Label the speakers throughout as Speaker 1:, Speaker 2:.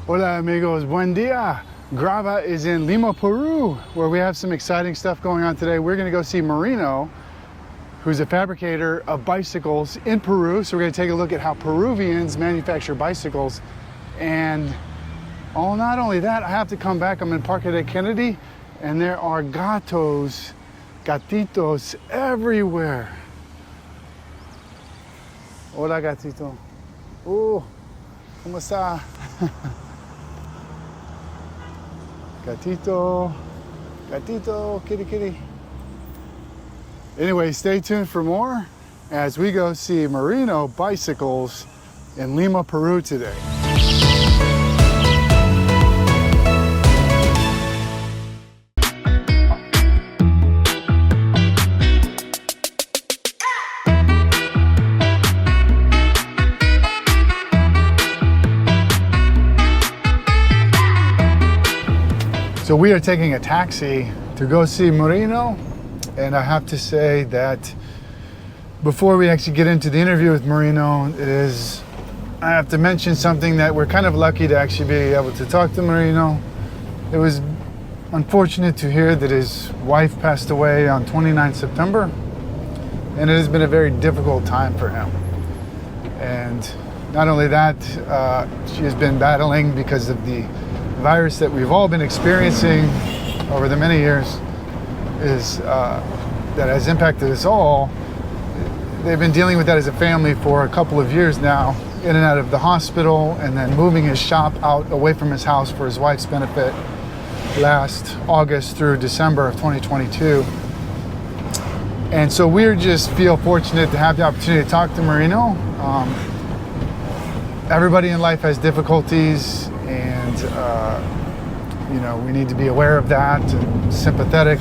Speaker 1: Hola amigos, buen dia. Grava is in Lima, Peru, where we have some exciting stuff going on today. We're gonna go see Marino, who's a fabricator of bicycles in Peru. So we're gonna take a look at how Peruvians manufacture bicycles. And not only that, I have to come back. I'm in Parque de Kennedy, and there are gatitos everywhere. Hola gatito. ¿Cómo está? Gatito, kitty. Anyway, stay tuned for more as we go see Marino Bicycles in Lima, Peru today. So we are taking a taxi to go see Marino, and I have to say that before we actually get into the interview with Marino, I have to mention something that we're kind of lucky to actually be able to talk to Marino. It was unfortunate to hear that his wife passed away on 29 September, and it has been a very difficult time for him. And not only that, she has been battling because of the virus that we've all been experiencing over the many years that has impacted us all. They've been dealing with that as a family for a couple of years now, in and out of the hospital, and then moving his shop out away from his house for his wife's benefit last August through December of 2022. And so we just feel fortunate to have the opportunity to talk to Marino. Everybody in life has difficulties, and we need to be aware of that and sympathetic,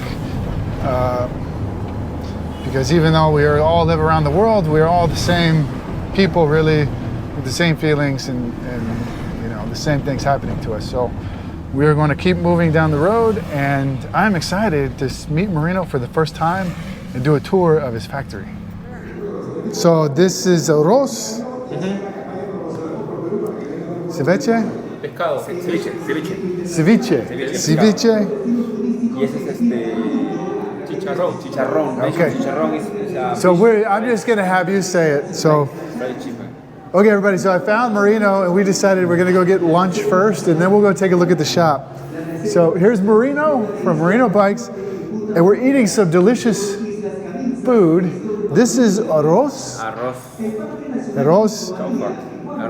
Speaker 1: because even though we all live around the world, we're all the same people, really, with the same feelings and the same things happening to us. So we are going to keep moving down the road, and I'm excited to meet Marino for the first time and do a tour of his factory. So this is arroz. Ceviche.
Speaker 2: Pescado, ceviche. Y ese es chicharrón.
Speaker 1: Okay.
Speaker 2: Chicharrón is
Speaker 1: So I'm just going to have you say it. So,
Speaker 2: fried chicken.
Speaker 1: okay, everybody. So I found Marino, and we decided we're going to go get lunch first, and then we'll go take a look at the shop. So here's Marino from Marino Bikes, and we're eating some delicious food. This is arroz. Arroz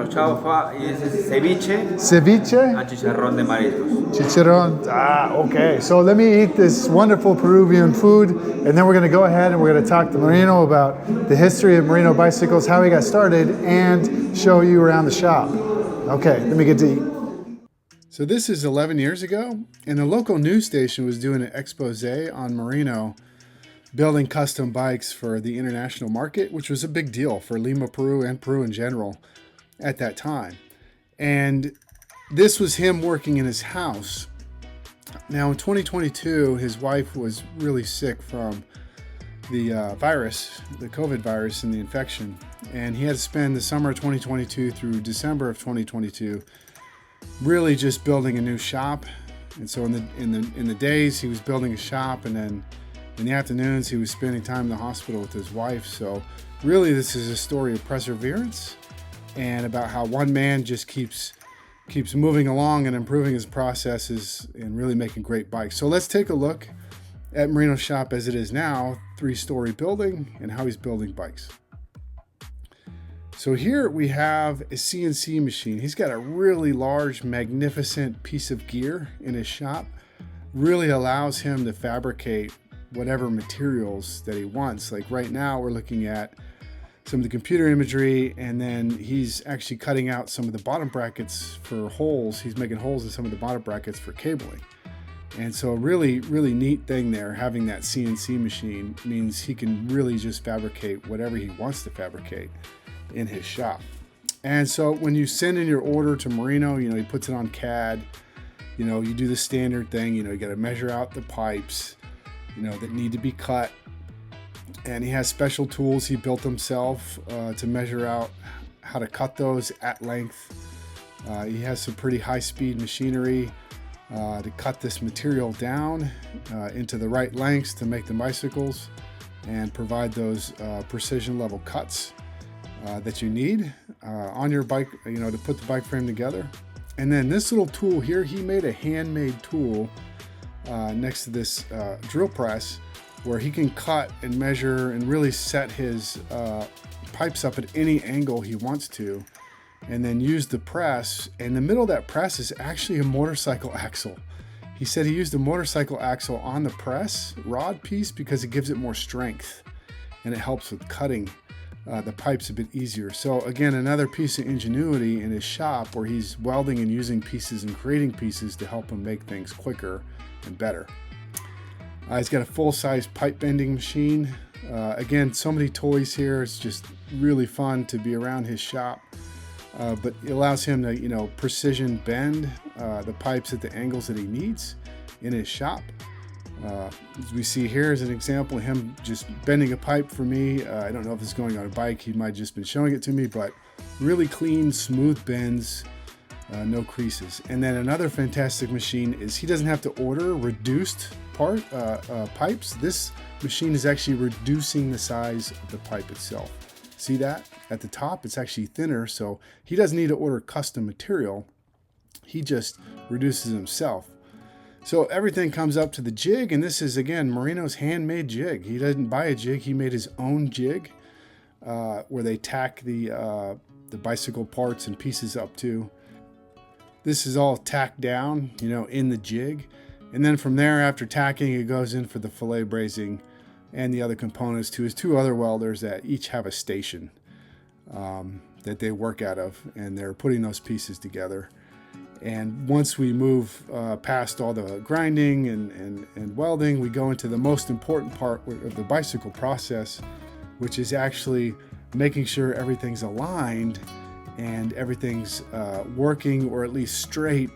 Speaker 2: chaufa, y ese es ceviche.
Speaker 1: Ceviche.
Speaker 2: And chicharrón de mariscos.
Speaker 1: Chicharrón. Okay. So let me eat this wonderful Peruvian food, and then we're going to go ahead and we're going to talk to Marino about the history of Marino Bicycles, how he got started, and show you around the shop. Okay, let me get to eat. So this is 11 years ago, and the local news station was doing an expose on Marino building custom bikes for the international market, which was a big deal for Lima, Peru, and Peru in general at that time. And this was him working in his house. Now in 2022, his wife was really sick from the virus, the COVID virus and the infection. And he had to spend the summer of 2022 through December of 2022 really just building a new shop. And so in the days he was building a shop, and then in the afternoons he was spending time in the hospital with his wife. So really this is a story of perseverance and about how one man just keeps moving along and improving his processes and really making great bikes. So let's take a look at Marino's shop as it is now, 3-story building, and how he's building bikes. So here we have a CNC machine. He's got a really large, magnificent piece of gear in his shop. Really allows him to fabricate whatever materials that he wants. Like right now we're looking at some of the computer imagery, and then he's actually cutting out some of the bottom brackets for holes. He's making holes in some of the bottom brackets for cabling. And so a really, really neat thing there, having that CNC machine means he can really just fabricate whatever he wants to fabricate in his shop. And so when you send in your order to Marino, he puts it on CAD, you do the standard thing, you got to measure out the pipes, that need to be cut. And he has special tools he built himself to measure out how to cut those at length. He has some pretty high-speed machinery to cut this material down into the right lengths to make the bicycles and provide those precision level cuts that you need on your bike, to put the bike frame together. And then this little tool here, he made a handmade tool next to this drill press where he can cut and measure and really set his pipes up at any angle he wants to, and then use the press. In the middle of that press is actually a motorcycle axle. He said he used a motorcycle axle on the press rod piece because it gives it more strength and it helps with cutting the pipes a bit easier. So again, another piece of ingenuity in his shop where he's welding and using pieces and creating pieces to help him make things quicker and better. He's got a full-size pipe bending machine. Again, so many toys here. It's just really fun to be around his shop. But it allows him to, precision bend the pipes at the angles that he needs in his shop. As we see here is an example of him just bending a pipe for me. I don't know if it's going on a bike. He might have just been showing it to me, but really clean, smooth bends, no creases. And then another fantastic machine is he doesn't have to order reduced pipes. This machine is actually reducing the size of the pipe itself. See that? At the top, it's actually thinner, so he doesn't need to order custom material. He just reduces himself. So everything comes up to the jig, and this is, again, Marino's handmade jig. He didn't buy a jig. He made his own jig where they tack the bicycle parts and pieces up to. This is all tacked down, in the jig. And then from there, after tacking, it goes in for the fillet brazing and the other components to his two other welders that each have a station that they work out of, and they're putting those pieces together. And once we move past all the grinding and welding, we go into the most important part of the bicycle process, which is actually making sure everything's aligned and everything's working, or at least straight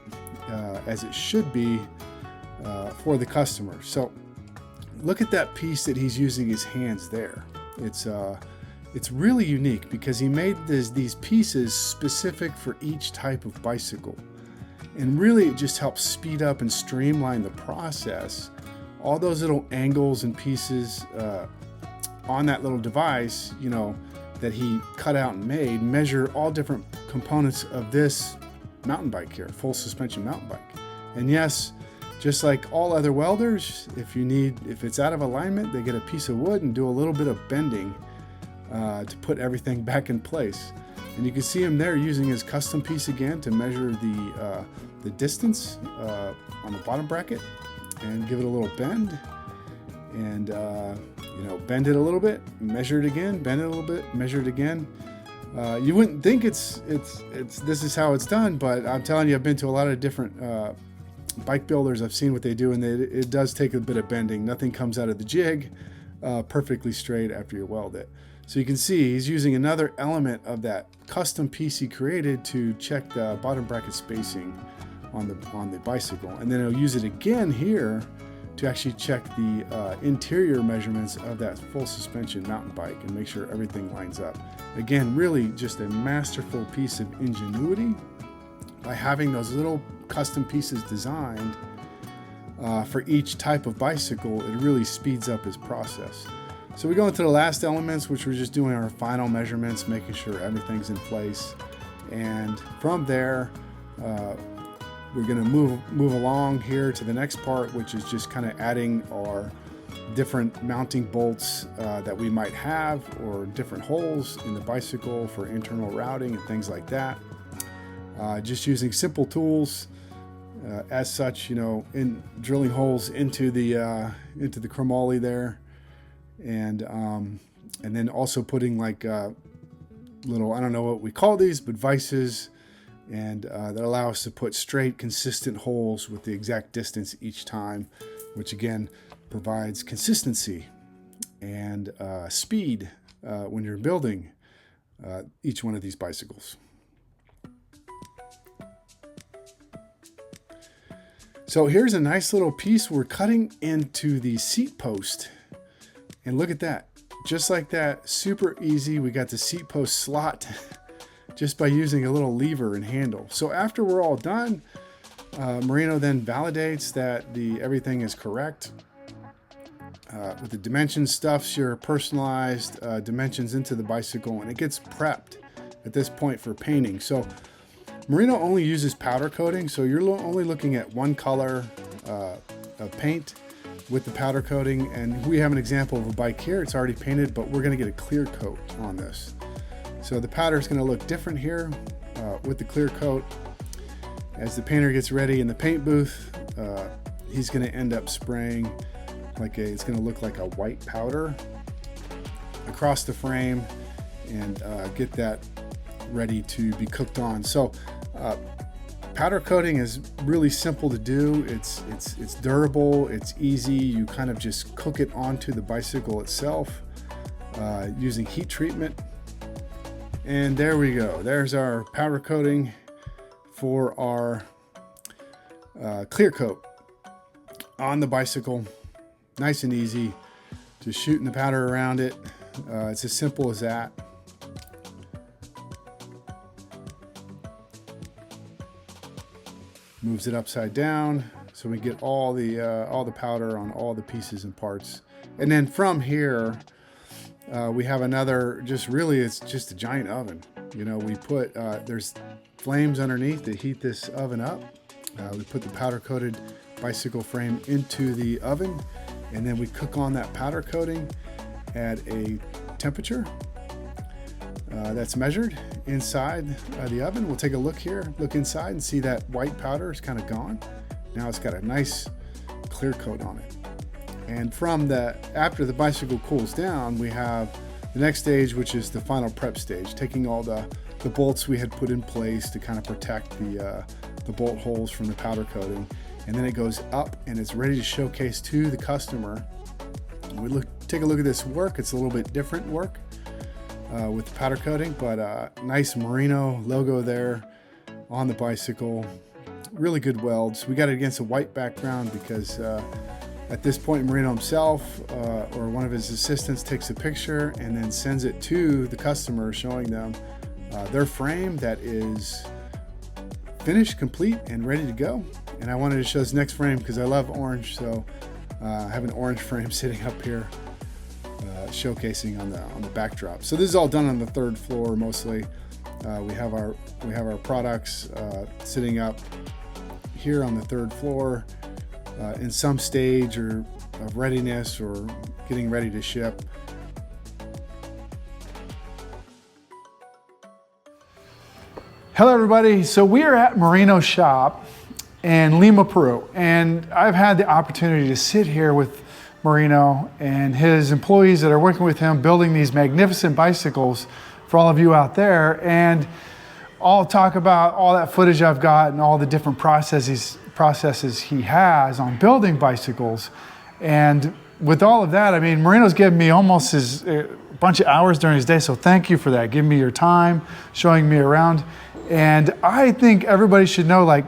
Speaker 1: as it should be for the customer. So look at that piece that he's using his hands there. It's really unique because he made these pieces specific for each type of bicycle. And really it just helps speed up and streamline the process. All those little angles and pieces on that little device, that he cut out and made, measure all different components of this mountain bike here, full suspension mountain bike. And yes, just like all other welders, if it's out of alignment, they get a piece of wood and do a little bit of bending to put everything back in place. And you can see him there using his custom piece again to measure the distance on the bottom bracket and give it a little bend, and bend it a little bit, measure it again, bend it a little bit, measure it again. You wouldn't think this is how it's done, but I'm telling you, I've been to a lot of different bike builders. I've seen what they do, and it does take a bit of bending. Nothing comes out of the jig perfectly straight after you weld it. So you can see he's using another element of that custom piece he created to check the bottom bracket spacing on the bicycle, and then he'll use it again here to actually check the interior measurements of that full suspension mountain bike and make sure everything lines up. Again, really just a masterful piece of ingenuity by having those little custom pieces designed for each type of bicycle. It really speeds up his process. So we go into the last elements, which we're just doing our final measurements, making sure everything's in place. And from there, we're going to move along here to the next part, which is just kind of adding our different mounting bolts that we might have, or different holes in the bicycle for internal routing and things like that. Just using simple tools as such, in drilling holes into the chromoly there. And then also putting like little, I don't know what we call these, but vices, and that allow us to put straight, consistent holes with the exact distance each time, which again provides consistency and speed when you're building each one of these bicycles. So here's a nice little piece we're cutting into the seat post. And look at that, just like that, super easy. We got the seat post slot just by using a little lever and handle. So after we're all done, Marino then validates that everything is correct. With the dimensions, stuffs your personalized dimensions into the bicycle, and it gets prepped at this point for painting. So Marino only uses powder coating, so you're only looking at one color of paint with the powder coating. And we have an example of a bike here. It's already painted, but we're going to get a clear coat on this. So the powder is going to look different here with the clear coat. As the painter gets ready in the paint booth, he's going to end up spraying it's going to look like a white powder across the frame and get that ready to be cooked on. So powder coating is really simple to do. It's durable, it's easy. You kind of just cook it onto the bicycle itself using heat treatment. And there we go. There's our powder coating for our clear coat on the bicycle. Nice and easy, just shooting the powder around it. It's as simple as that. Moves it upside down so we get all the powder on all the pieces and parts. And then from here, we have another. It's just a giant oven. You know, we put there's flames underneath that heat this oven up. We put the powder coated bicycle frame into the oven. And then we cook on that powder coating at a temperature that's measured inside the oven. We'll take a look here, look inside and see that white powder is kind of gone. Now it's got a nice clear coat on it. And after the bicycle cools down, we have the next stage, which is the final prep stage, taking all the bolts we had put in place to kind of protect the bolt holes from the powder coating. And then it goes up and it's ready to showcase to the customer. Take a look at this work. It's a little bit different work with the powder coating, but nice Marino logo there on the bicycle. Really good welds. We got it against a white background because at this point Marino himself or one of his assistants takes a picture and then sends it to the customer, showing them their frame that is finished, complete, and ready to go. And I wanted to show this next frame because I love orange, so I have an orange frame sitting up here showcasing on the backdrop. So this is all done on the third floor mostly. We have our products sitting up here on the third floor in some stage of readiness or getting ready to ship. Hello everybody, so we are at Marino's shop in Lima, Peru, and I've had the opportunity to sit here with Marino and his employees that are working with him building these magnificent bicycles for all of you out there, and I'll talk about all that footage I've got and all the different processes he has on building bicycles. And with all of that, I mean, Marino's given me almost a bunch of hours during his day, so thank you for that, giving me your time, showing me around. And I think everybody should know, like,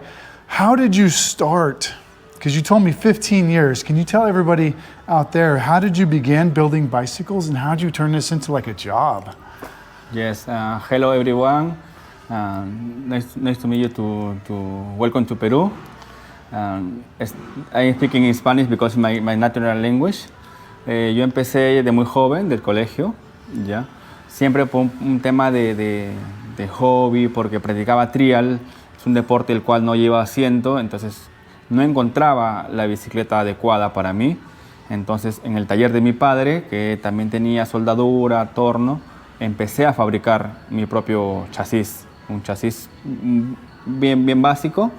Speaker 1: how did you start? Because you told me 15 years. Can you tell everybody out there, how did you begin building bicycles and how did you turn this into like a job?
Speaker 3: Yes, hello everyone. Nice to meet you, to welcome to Peru. I'm speaking in Spanish because my natural language. Yo empecé de muy joven, del colegio, ya. Siempre por un tema de hobby, porque practicaba trial. Es un deporte el cual no lleva asiento, entonces no encontraba la bicicleta adecuada para mí. Entonces en el taller de mi padre, que también tenía soldadura, torno, empecé a fabricar mi propio chasis, un chasis bien básico.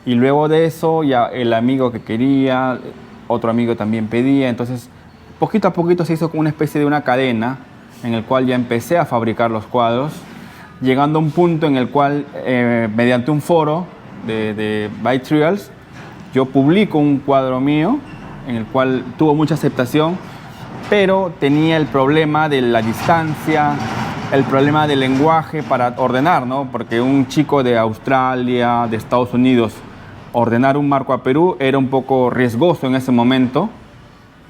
Speaker 3: Y luego de eso ya el amigo que quería, otro amigo también pedía, entonces poquito a poquito se hizo como una especie de una cadena en el cual ya empecé a fabricar los cuadros, llegando a un punto en el cual mediante un foro de Bike Trials yo publico un cuadro mío en el cual tuvo mucha aceptación, pero tenía el problema de la distancia, el problema del lenguaje para ordenar, ¿no? Porque un chico de Australia, de Estados Unidos, ordenar un marco a Perú era un poco riesgoso en ese momento.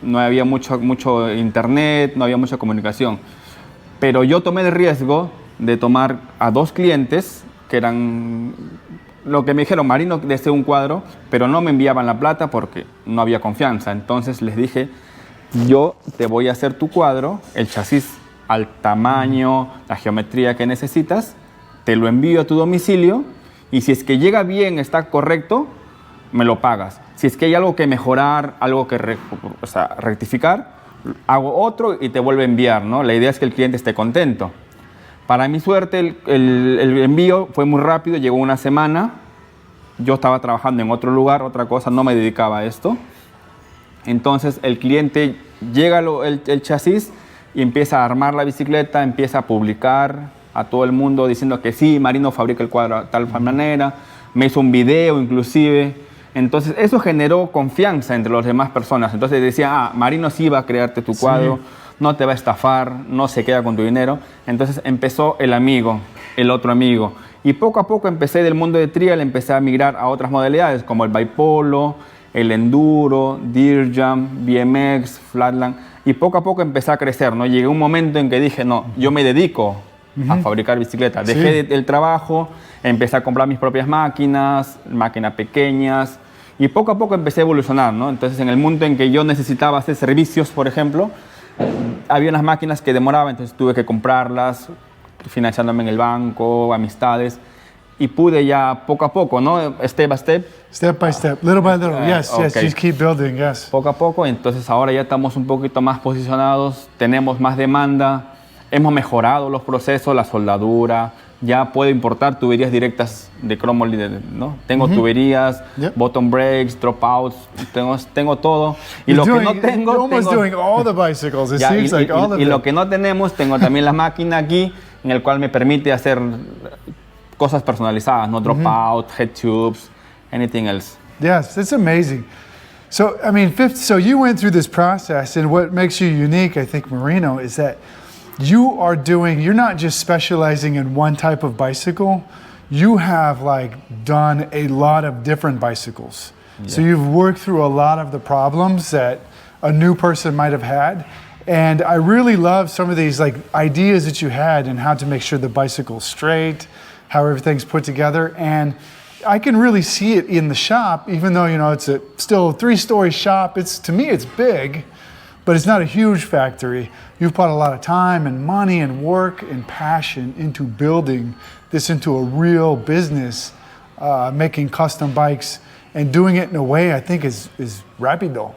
Speaker 3: No había mucho internet, no había mucha comunicación. Pero yo tomé el riesgo de tomar a 2 clientes que eran lo que me dijeron: Marino, deseo un cuadro, pero no me enviaban la plata porque no había confianza. Entonces les dije: yo te voy a hacer tu cuadro, el chasis al tamaño, la geometría que necesitas, te lo envío a tu domicilio y si es que llega bien, está correcto, me lo pagas. Si es que hay algo que mejorar, algo que rectificar, hago otro y te vuelvo a enviar, ¿no? La idea es que el cliente esté contento. Para mi suerte, el envío fue muy rápido, llegó una semana. Yo estaba trabajando en otro lugar, otra cosa, no me dedicaba a esto. Entonces el cliente llega el chasis y empieza a armar la bicicleta, empieza a publicar a todo el mundo diciendo que sí, Marino fabrica el cuadro de tal manera, me hizo un video inclusive. Entonces eso generó confianza entre las demás personas. Entonces decía: Marino sí va a crearte tu cuadro, no te va a estafar, no se queda con tu dinero. Entonces empezó el amigo, el otro amigo. Y poco a poco empecé del mundo de trial, empecé a migrar a otras modalidades como el bipolo, el enduro, dirt jump, BMX, flatland. Y poco a poco empecé a crecer, ¿no? Llegué a un momento en que dije: no, yo me dedico a fabricar bicicletas. Dejé el trabajo, empecé a comprar mis propias máquinas pequeñas. Y poco a poco empecé a evolucionar, ¿no? Entonces, en el mundo en que yo necesitaba hacer servicios, por ejemplo, había unas máquinas que demoraban, entonces tuve que comprarlas, financiándome en el banco, amistades. Y pude ya poco a poco, ¿no? Step by step.
Speaker 1: Step by step, little by little. Yes, yes,
Speaker 3: Okay.
Speaker 1: just keep building, yes.
Speaker 3: Poco a poco, entonces ahora ya estamos un poquito más posicionados, tenemos más demanda, hemos mejorado los procesos, la soldadura, ya puedo importar tuberías directas de cromo, ¿no? Tengo tuberías, bottom brakes, dropouts, tengo todo. Y lo que no tengo,
Speaker 1: you're almost doing all the bicycles. It
Speaker 3: ya,
Speaker 1: seems like all of
Speaker 3: y
Speaker 1: them.
Speaker 3: lo que no tenemos, tengo también la máquina aquí, en el cual me permite hacer cosas personalizadas, no dropout, head tubes, anything else.
Speaker 1: Yes, it's amazing. So, I mean, so you went through this process, and what makes you unique, I think, Marino, is that you're not just specializing in one type of bicycle, you have like done a lot of different bicycles. Yeah. So you've worked through a lot of the problems that a new person might have had. And I really love some of these like ideas that you had and how to make sure the bicycle's straight, how everything's put together. And I can really see it in the shop, even though, it's still a 3-story shop. To me, it's big, but it's not a huge factory. You've put a lot of time and money and work and passion into building this into a real business, making custom bikes and doing it in a way I think is rapido.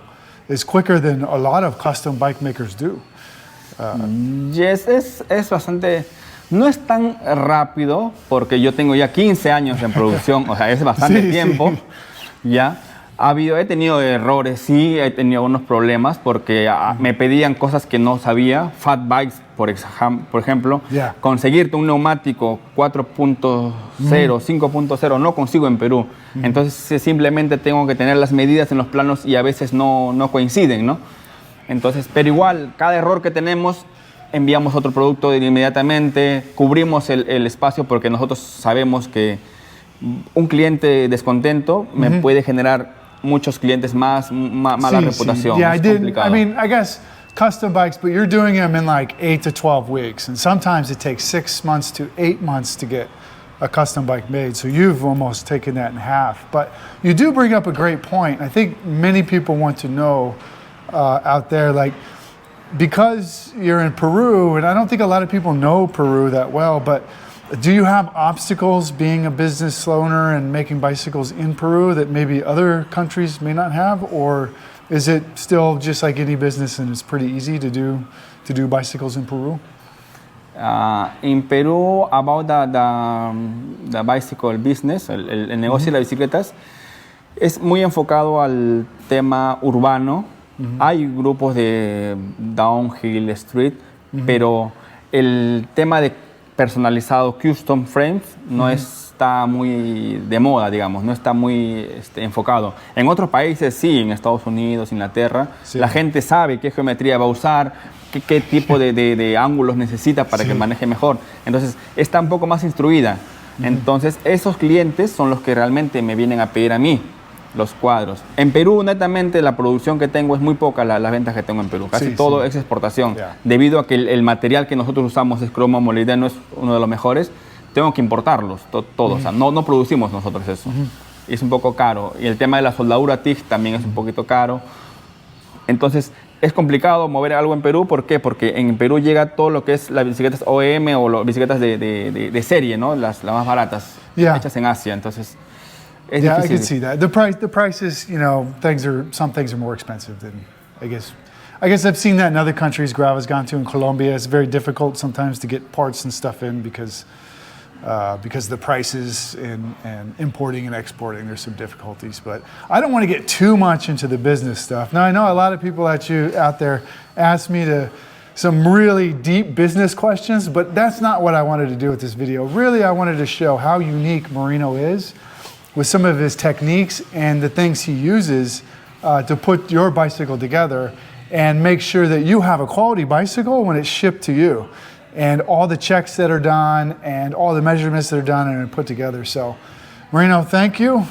Speaker 1: It's quicker than a lot of custom bike makers do.
Speaker 3: Yes, es bastante... No es tan rápido porque yo tengo ya 15 años en producción, o sea, es bastante tiempo, ya. He tenido errores, sí, he tenido algunos problemas porque me pedían cosas que no sabía. Fat bikes, por ejemplo, conseguirte un neumático 4.0, 5.0 no consigo en Perú. Entonces simplemente tengo que tener las medidas en los planos y a veces no coinciden, ¿no? Entonces, pero igual, cada error que tenemos, enviamos otro producto inmediatamente, cubrimos el espacio porque nosotros sabemos que un cliente descontento me puede generar muchos clientes más, mala reputación.
Speaker 1: Yeah,
Speaker 3: complicado.
Speaker 1: I guess custom bikes, but you're doing them in like 8 to 12 weeks. And sometimes it takes 6 months to 8 months to get a custom bike made. So you've almost taken that in half. But you do bring up a great point. I think many people want to know out there, like, because you're in Peru, and I don't think a lot of people know Peru that well, but do you have obstacles being a business owner and making bicycles in Peru that maybe other countries may not have? Or is it still just like any business and it's pretty easy to do bicycles in Peru?
Speaker 3: In Peru, about the bicycle business, el negocio de las bicicletas, es muy enfocado al tema urbano. Hay grupos de downhill, street, pero el tema de personalizado, custom frames, no está muy de moda, digamos, no está muy enfocado. En otros países sí, en Estados Unidos, Inglaterra, la gente sabe qué geometría va a usar, qué tipo de ángulos necesita para que maneje mejor. Entonces, está un poco más instruida. Entonces, esos clientes son los que realmente me vienen a pedir a mí. los cuadros. En Perú, netamente, la producción que tengo es muy poca, las ventas que tengo en Perú. Casi
Speaker 1: Sí,
Speaker 3: todo
Speaker 1: sí.
Speaker 3: es exportación.
Speaker 1: Yeah.
Speaker 3: Debido a que el material que nosotros usamos es cromo molibdeno, es uno de los mejores, tengo que importarlos todos. O sea, no producimos nosotros eso. Y es un poco caro. Y el tema de la soldadura TIG también es un poquito caro. Entonces, es complicado mover algo en Perú. ¿Por qué? Porque en Perú llega todo lo que es las bicicletas OEM o las bicicletas de serie, ¿no? Las más baratas,
Speaker 1: Yeah.
Speaker 3: hechas en Asia. Entonces, es
Speaker 1: Yeah, I
Speaker 3: difícil.
Speaker 1: can see that. The prices, you know, some things are more expensive than, I guess I've seen that in other countries. Grava's gone to in Colombia. It's very difficult sometimes to get parts and stuff in because of the prices and importing and exporting. There's some difficulties, but I don't want to get too much into the business stuff. Now, I know a lot of people out there ask me some really deep business questions, but that's not what I wanted to do with this video. Really, I wanted to show how unique Marino is with some of his techniques and the things he uses to put your bicycle together and make sure that you have a quality bicycle when it's shipped to you. And all the checks that are done and all the measurements that are done and put together. So, Marino, thank you.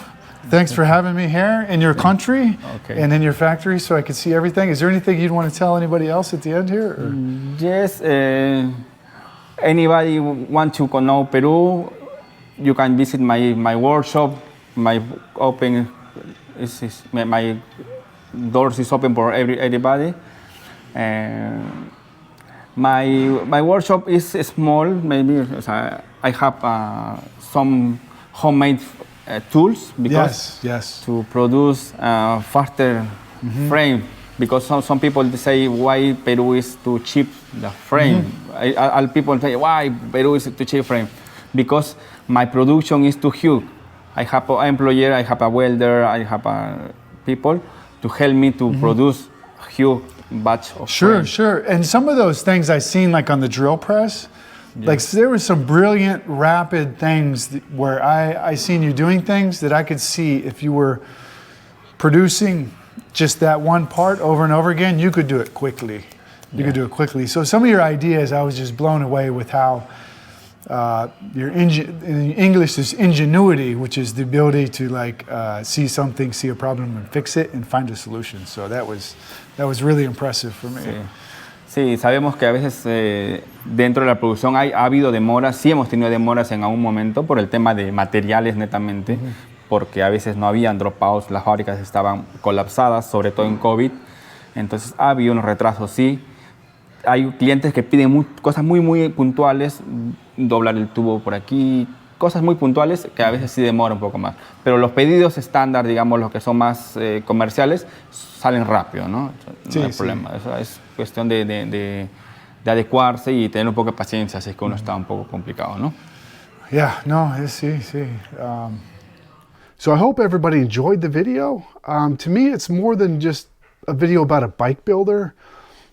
Speaker 1: Thanks for having me here in your country and in your factory so I could see everything. Is there anything you'd want to tell anybody else at the end here? Or?
Speaker 3: Yes, anybody want to know Peru, you can visit my workshop. My doors is open for everybody. My workshop is small. Maybe I have some homemade tools because
Speaker 1: yes.
Speaker 3: to produce faster frame. Because some people say why Peru is too cheap the frame. People say why Peru is too cheap frame. Because my production is too huge. I have an employer, I have a welder, I have people to help me to produce huge batch of frame.
Speaker 1: Sure. And some of those things I seen like on the drill press, like there were some brilliant rapid things where I seen you doing things that I could see if you were producing just that one part over and over again, you could do it quickly. You could do it quickly. So some of your ideas, I was just blown away with how in English is ingenuity, which is the ability to see something, see a problem and fix it and find a solution. So that was really impressive for me.
Speaker 3: Sí, sabemos que a veces dentro de la producción ha habido demoras, sí hemos tenido demoras en algún momento por el tema de materiales netamente, porque a veces no habían dropouts, las fábricas estaban colapsadas, sobre todo en COVID, entonces ha habido unos retrasos, sí. Hay clientes que piden cosas muy puntuales, doblar el tubo por aquí, cosas muy puntuales que a veces sí demora un poco más. Pero los pedidos estándar, digamos, los que son más comerciales, salen rápido, ¿no? No hay problema. Eso es cuestión de adecuarse y tener un poco de paciencia, así es que uno está un poco complicado, ¿no?
Speaker 1: Yeah, no, sí. So I hope everybody enjoyed the video. To me, it's more than just a video about a bike builder.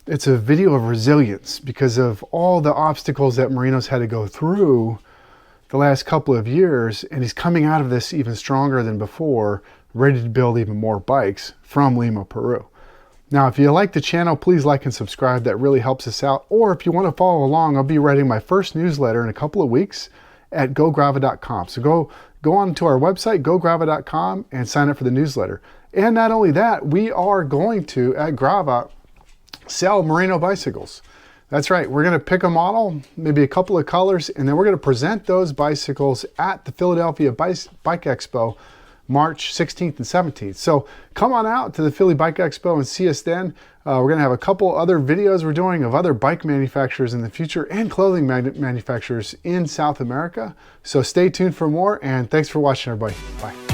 Speaker 1: It's a video of resilience because of all the obstacles that Marino's had to go through the last couple of years, and he's coming out of this even stronger than before, ready to build even more bikes from Lima, Peru. Now, if you like the channel, please like and subscribe. That really helps us out. Or if you want to follow along, I'll be writing my first newsletter in a couple of weeks at gograva.com. So go on to our website, gograva.com, and sign up for the newsletter. And not only that, we are going to, at Grava, sell Marino bicycles. That's right, we're gonna pick a model, maybe a couple of colors, and then we're gonna present those bicycles at the Philadelphia Bike Expo, March 16th and 17th. So come on out to the Philly Bike Expo and see us then. We're gonna have a couple other videos we're doing of other bike manufacturers in the future and clothing manufacturers in South America. So stay tuned for more, and thanks for watching, everybody. Bye.